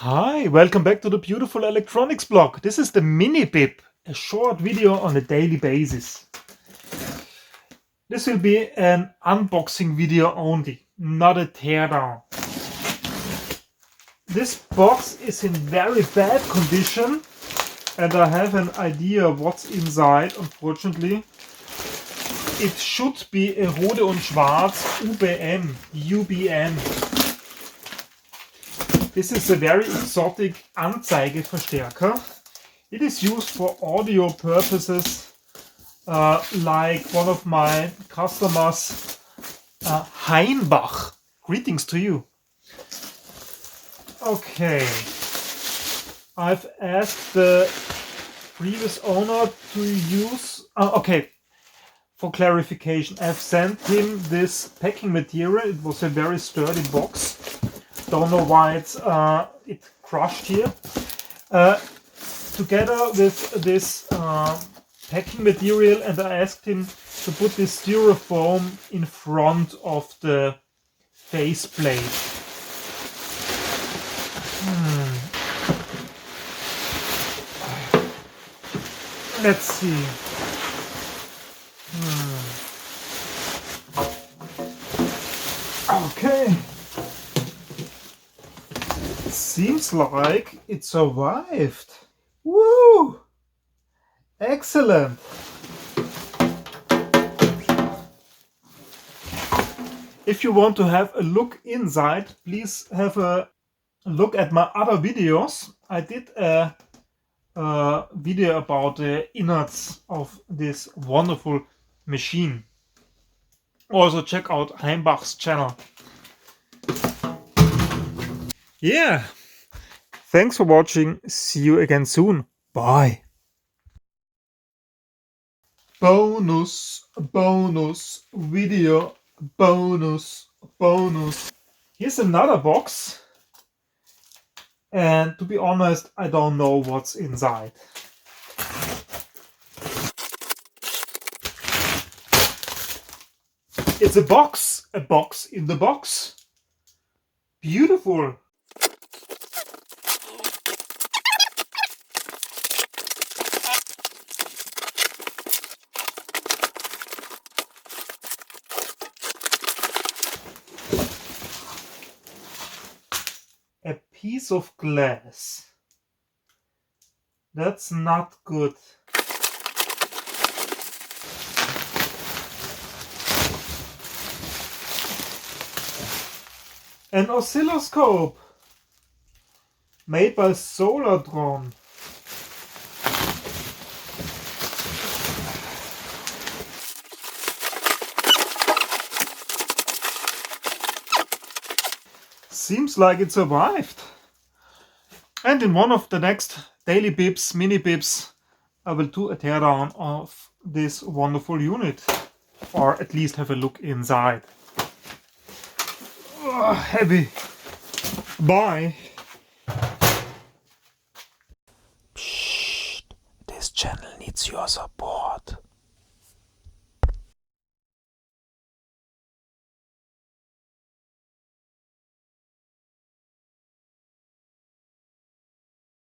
Hi, welcome back to the beautiful electronics blog. This is the mini bib, a short video on a daily basis. This will be an unboxing video only, not a teardown. This box is in very bad condition and I have an idea of what's inside, unfortunately. It should be a Rode und Schwarz UBM. This is a very exotic Anzeigeverstärker. It is used for audio purposes, like one of my customers, Heinbach. Greetings to you. Okay, I've asked the previous owner to use, for clarification, I've sent him this packing material. It was a very sturdy box. Don't know why it crushed here. Together with this packing material, and I asked him to put this styrofoam in front of the faceplate. Let's see. Okay. Seems like it survived. Woo! Excellent. If you want to have a look inside, please have a look at my other videos. I did a video about the innards of this wonderful machine. Also check out Heinbach's channel. Yeah. Thanks for watching. See you again soon. Bye. Bonus video, bonus. Here's another box. And to be honest, I don't know what's inside. It's a box in the box. Beautiful. A piece of glass. That's not good. An oscilloscope made by Solartron. Seems like it survived. And in one of the next daily bibs, mini bibs, I will do a teardown of this wonderful unit, or at least have a look inside. Heavy. Bye. Psst, this channel needs your support.